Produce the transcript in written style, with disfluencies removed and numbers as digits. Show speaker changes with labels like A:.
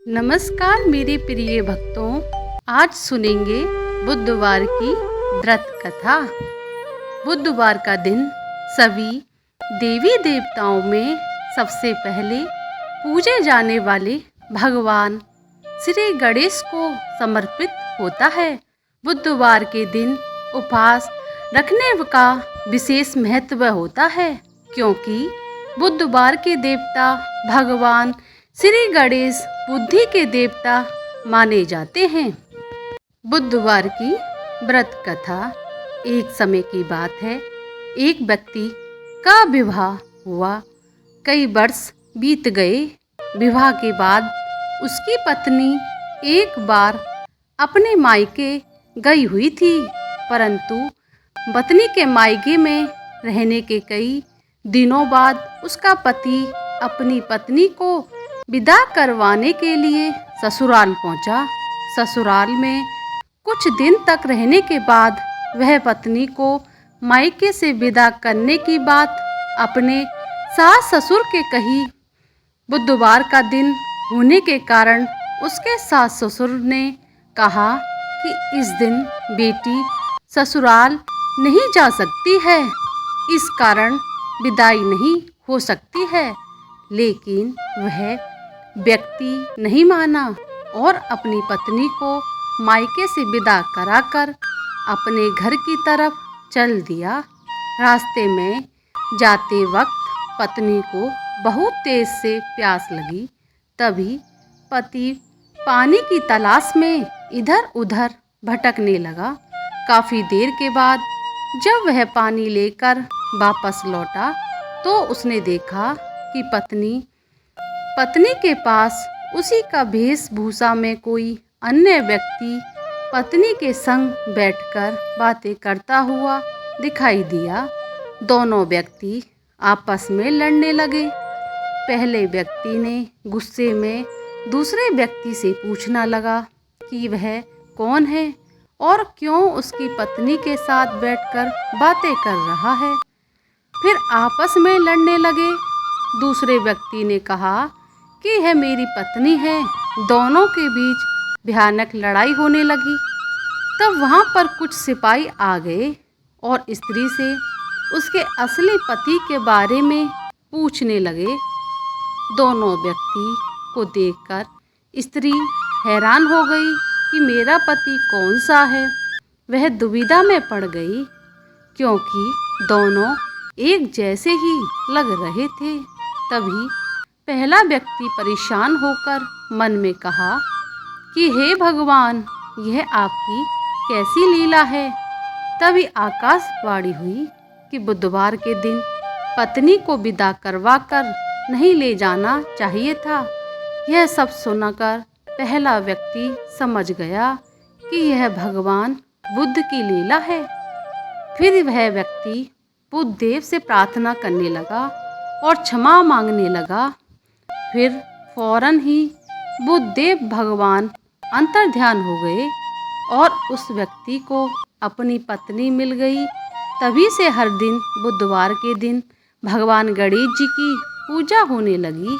A: नमस्कार मेरे प्रिय भक्तों, आज सुनेंगे बुधवार की व्रत कथा। बुधवार का दिन सभी देवी देवताओं में सबसे पहले पूजे जाने वाले भगवान श्री गणेश को समर्पित होता है। बुधवार के दिन उपवास रखने का विशेष महत्व होता है, क्योंकि बुधवार के देवता भगवान श्री गणेश बुद्धि के देवता माने जाते हैं। बुधवार की व्रत कथा। एक समय की बात है, एक व्यक्ति का विवाह हुआ। कई वर्ष बीत गए। विवाह के बाद उसकी पत्नी एक बार अपने मायके गई हुई थी, परंतु पत्नी के मायके में रहने के कई दिनों बाद उसका पति अपनी पत्नी को विदा करवाने के लिए ससुराल पहुंचा। ससुराल में कुछ दिन तक रहने के बाद वह पत्नी को मायके से विदा करने की बात अपने सास ससुर के कही। बुधवार का दिन होने के कारण उसके सास ससुर ने कहा कि इस दिन बेटी ससुराल नहीं जा सकती है, इस कारण विदाई नहीं हो सकती है। लेकिन वह व्यक्ति नहीं माना और अपनी पत्नी को मायके से विदा कराकर अपने घर की तरफ चल दिया। रास्ते में जाते वक्त पत्नी को बहुत तेज से प्यास लगी। तभी पति पानी की तलाश में इधर उधर भटकने लगा। काफ़ी देर के बाद जब वह पानी लेकर वापस लौटा तो उसने देखा कि पत्नी के पास उसी का वेशभूषा में कोई अन्य व्यक्ति पत्नी के संग बैठकर बातें करता हुआ दिखाई दिया। दोनों व्यक्ति आपस में लड़ने लगे। पहले व्यक्ति ने गुस्से में दूसरे व्यक्ति से पूछना लगा कि वह कौन है और क्यों उसकी पत्नी के साथ बैठकर बातें कर रहा है। फिर आपस में लड़ने लगे। दूसरे व्यक्ति ने कहा कि यह मेरी पत्नी है। दोनों के बीच भयानक लड़ाई होने लगी। तब वहाँ पर कुछ सिपाही आ गए और स्त्री से उसके असली पति के बारे में पूछने लगे। दोनों व्यक्ति को देखकर स्त्री हैरान हो गई कि मेरा पति कौन सा है। वह दुविधा में पड़ गई, क्योंकि दोनों एक जैसे ही लग रहे थे। तभी पहला व्यक्ति परेशान होकर मन में कहा कि हे भगवान, यह आपकी कैसी लीला है। तभी आकाशवाणी हुई कि बुधवार के दिन पत्नी को विदा करवाकर नहीं ले जाना चाहिए था। यह सब सुनकर पहला व्यक्ति समझ गया कि यह भगवान बुद्ध की लीला है। फिर वह व्यक्ति बुद्धदेव से प्रार्थना करने लगा और क्षमा मांगने लगा। फिर फौरन ही बुद्धदेव भगवान अंतर्ध्यान हो गए और उस व्यक्ति को अपनी पत्नी मिल गई। तभी से हर दिन बुधवार के दिन भगवान गणेश जी की पूजा होने लगी।